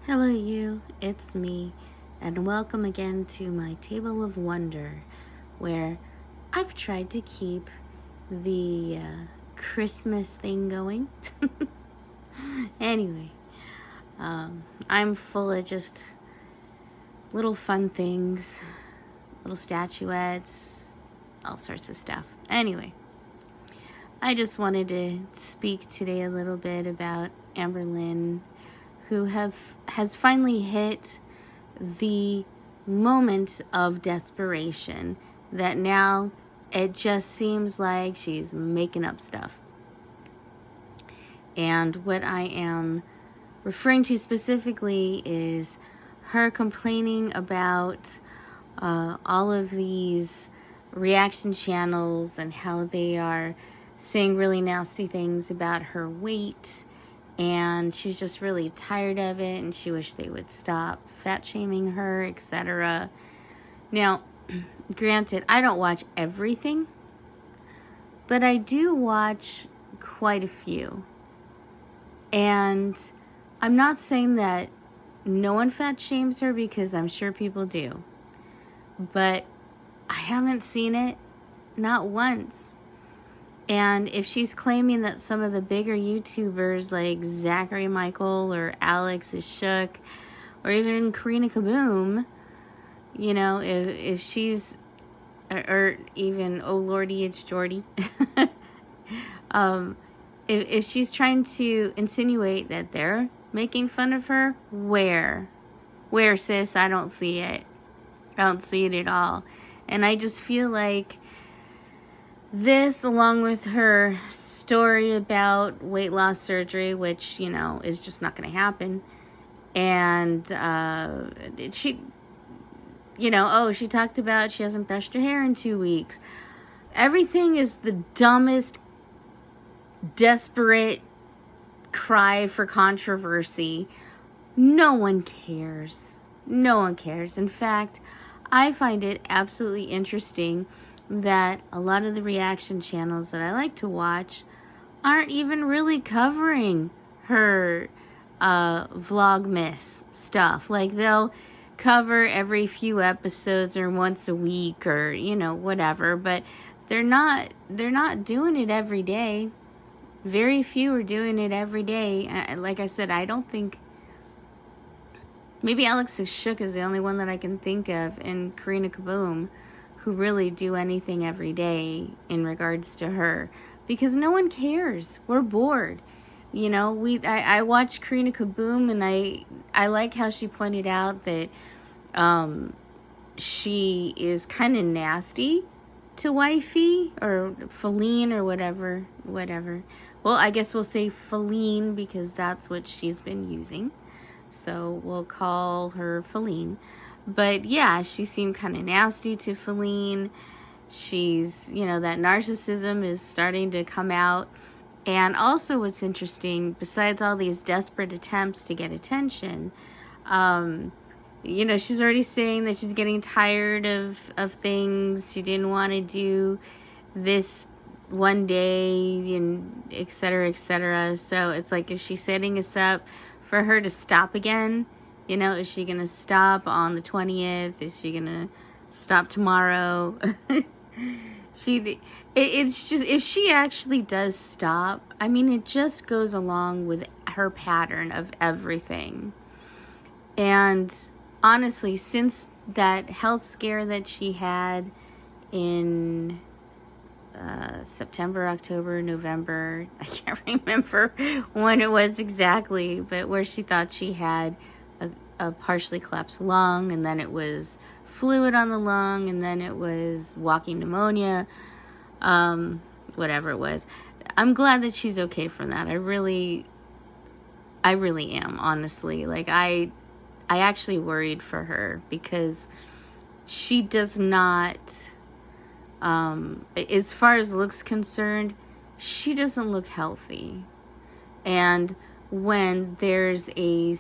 Hello you, it's me, and welcome again to my Table of Wonder, where I've tried to keep the Christmas thing going. Anyway, I'm full of just little fun things, little statuettes, all sorts of stuff. Anyway, I just wanted to speak today a little bit about Amberlynn, who has finally hit the moment of desperation that now it just seems like she's making up stuff. And what I am referring to specifically is her complaining about all of these reaction channels and how they are saying really nasty things about her weight, and she's just really tired of it and she wished they would stop fat shaming her, etc. Now, granted, I don't watch everything, but I do watch quite a few. And I'm not saying that no one fat shames her, because I'm sure people do, but I haven't seen it, not once. And if she's claiming that some of the bigger YouTubers like Zachary Michael or Alex is shook, or even Karina Kaboom, you know, if she's, or even Oh Lordy, it's Jordy, if she's trying to insinuate that they're making fun of her, where sis? I don't see it. I don't see it at all. And I just feel like this, along with her story about weight loss surgery, which, you know, is just not going to happen. And she, you know, she talked about she hasn't brushed her hair in 2 weeks. Everything is the dumbest, desperate cry for controversy. No one cares. No one cares. In fact, I find it absolutely interesting that a lot of the reaction channels that I like to watch aren't even really covering her Vlogmas stuff. Like, they'll cover every few episodes or once a week, or, you know, whatever, but they're not doing it every day. Very few are doing it every day. Like I said, I don't think, maybe Alex is shook is the only one that I can think of, and Karina Kaboom, who really do anything every day in regards to her, because no one cares. We're bored. You know, I watched Karina Kaboom, and I like how she pointed out that she is kind of nasty to wifey, or Feline, or whatever. Well, I guess we'll say Feline because that's what she's been using. So we'll call her Feline. But yeah, she seemed kind of nasty to Feline. She's, you know, that narcissism is starting to come out. And also what's interesting, besides all these desperate attempts to get attention, you know, she's already saying that she's getting tired of things. She didn't want to do this one day, and et cetera, et cetera. So it's like, is she setting us up for her to stop again? You know, is she going to stop on the 20th? Is she going to stop tomorrow? It's just, if she actually does stop, I mean, it just goes along with her pattern of everything. And honestly, since that health scare that she had in September, October, November, I can't remember when it was exactly, but where she thought she had a partially collapsed lung, and then it was fluid on the lung, and then it was walking pneumonia, whatever it was. I'm glad that she's okay from that. I really am, honestly. Like, I actually worried for her, because she does not, as far as looks concerned, she doesn't look healthy. And when there's a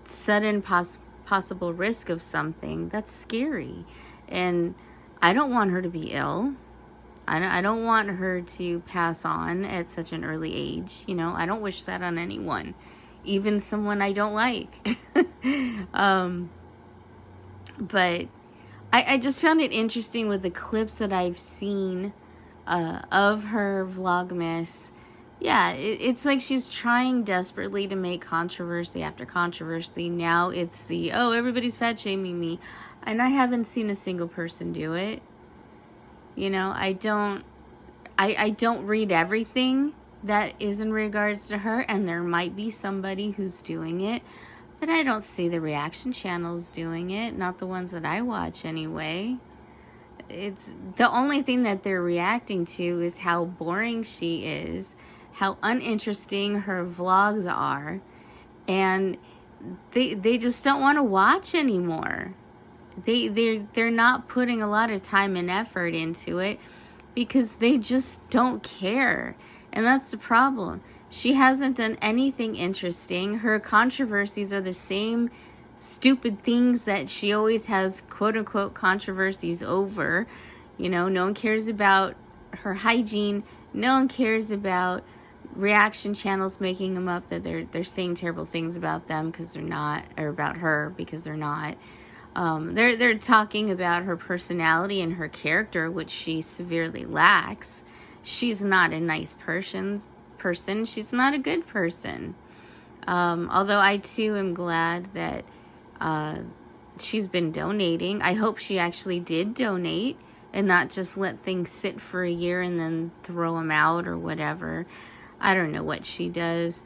sudden possible risk of something, that's scary. And I don't want her to be ill. I don't want her to pass on at such an early age. You know, I don't wish that on anyone, even someone I don't like. But I just found it interesting with the clips that I've seen of her Vlogmas. Yeah, it's like she's trying desperately to make controversy after controversy. Now it's the, oh, everybody's fat shaming me. And I haven't seen a single person do it. You know, I don't read everything that is in regards to her, and there might be somebody who's doing it, but I don't see the reaction channels doing it, not the ones that I watch anyway. It's the only thing that they're reacting to is how boring she is, how uninteresting her vlogs are, and they just don't want to watch anymore. They're not putting a lot of time and effort into it because they just don't care. And that's the problem. She hasn't done anything interesting. Her controversies are the same stupid things that she always has quote-unquote controversies over. You know, no one cares about her hygiene. No one cares about reaction channels making them up that they're saying terrible things about them because they're not, or about her because they're not. They're talking about her personality and her character, which she severely lacks. She's not a nice person. She's not a good person. Although I too am glad that she's been donating. I hope she actually did donate and not just let things sit for a year and then throw them out or whatever. I don't know what she does.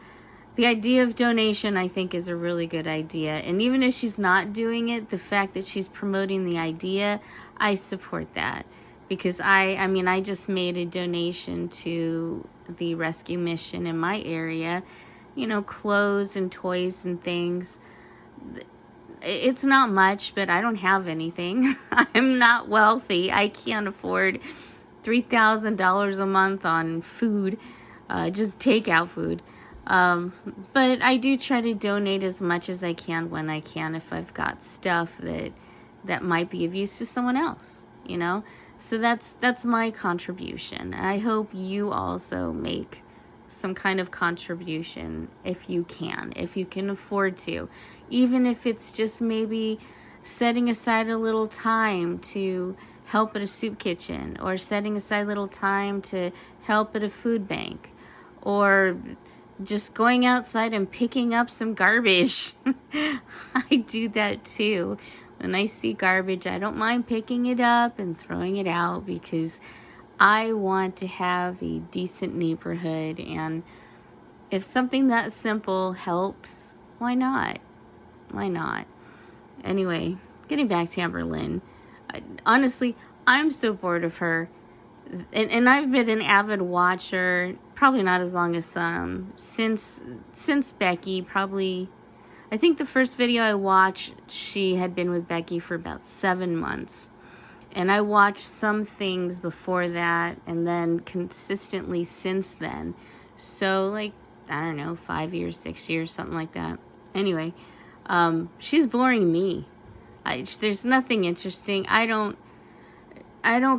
The idea of donation, I think, is a really good idea. And even if she's not doing it, the fact that she's promoting the idea, I support that. Because I just made a donation to the rescue mission in my area. You know, clothes and toys and things. It's not much, but I don't have anything. I'm not wealthy. I can't afford $3,000 a month on food, just takeout food. But I do try to donate as much as I can when I can if I've got stuff that might be of use to someone else, you know? So that's my contribution. I hope you also make some kind of contribution if you can afford to. Even if it's just maybe setting aside a little time to help at a soup kitchen, or setting aside a little time to help at a food bank, or just going outside and picking up some garbage. I do that too. When I see garbage, I don't mind picking it up and throwing it out because I want to have a decent neighborhood. And if something that simple helps, why not? Why not? Anyway, getting back to Amberlynn. Honestly, I'm so bored of her. And I've been an avid watcher, probably not as long as some, since Becky, probably, I think the first video I watched, she had been with Becky for about 7 months. And I watched some things before that, and then consistently since then. So, like, I don't know, 5 years, 6 years, something like that. Anyway, she's boring me. There's nothing interesting. I don't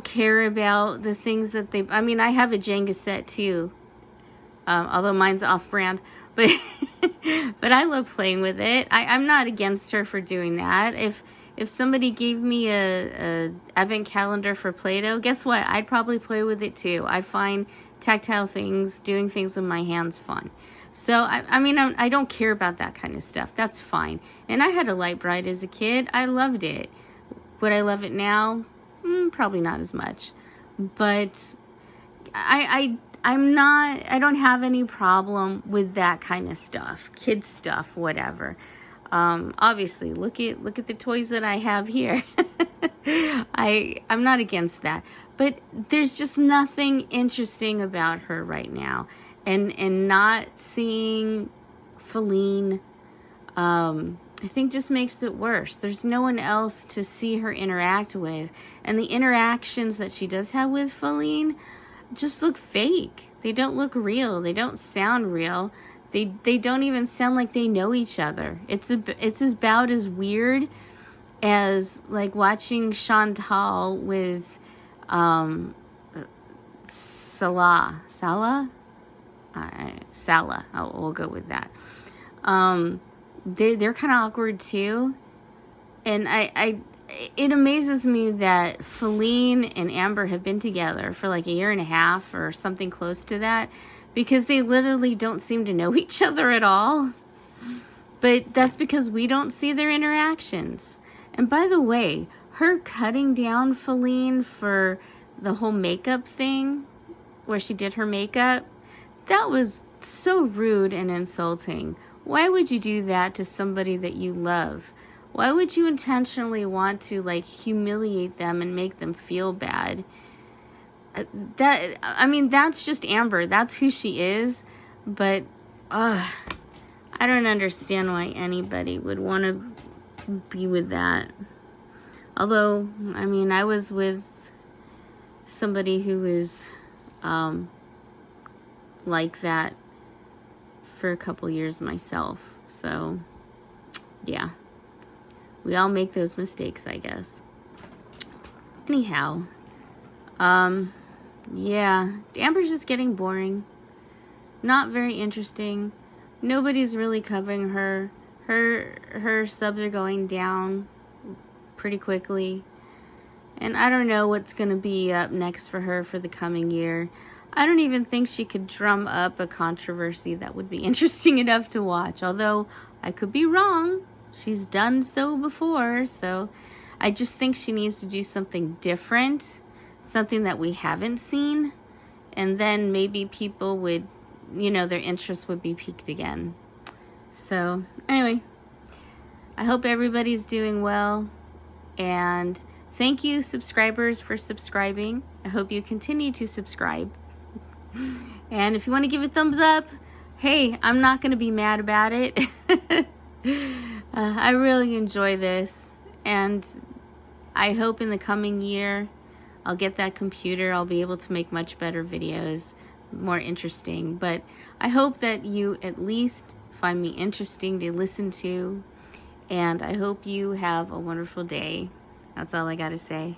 care about the things that they... I mean, I have a Jenga set too, although mine's off-brand. But but I love playing with it. I'm not against her for doing that. If somebody gave me a advent calendar for Play-Doh, guess what? I'd probably play with it too. I find tactile things, doing things with my hands, fun. So, I don't care about that kind of stuff. That's fine. And I had a light bright as a kid. I loved it. Would I love it now? Probably not as much. But I don't have any problem with that kind of stuff. Kids stuff, whatever. Obviously, look at the toys that I have here. I'm not against that. But there's just nothing interesting about her right now. And not seeing Feline, I think just makes it worse. There's no one else to see her interact with. And the interactions that she does have with Feline just look fake. They don't look real. They don't sound real. They don't even sound like they know each other. It's about as weird as like watching Chantal with Salah. We'll go with that. they're kind of awkward too. And it amazes me that Feline and Amber have been together for like a year and a half or something close to that, because they literally don't seem to know each other at all. But that's because we don't see their interactions. And by the way, her cutting down Feline for the whole makeup thing, where she did her makeup, that was so rude and insulting. Why would you do that to somebody that you love? Why would you intentionally want to like humiliate them and make them feel bad? I mean, that's just Amber. That's who she is. But I don't understand why anybody would want to be with that. Although, I mean, I was with somebody who is like that for a couple years myself. So, yeah. We all make those mistakes, I guess. Anyhow, yeah, Amber's just getting boring. Not very interesting. Nobody's really covering her. Her subs are going down pretty quickly. And I don't know what's going to be up next for her for the coming year. I don't even think she could drum up a controversy that would be interesting enough to watch. Although, I could be wrong. She's done so before, so I just think she needs to do something different, something that we haven't seen, and then maybe people would, you know, their interest would be piqued again. So, anyway, I hope everybody's doing well, and thank you, subscribers, for subscribing. I hope you continue to subscribe. And if you want to give a thumbs up, hey, I'm not going to be mad about it. I really enjoy this, and I hope in the coming year I'll get that computer. I'll be able to make much better videos, more interesting. But I hope that you at least find me interesting to listen to, and I hope you have a wonderful day. That's all I got to say.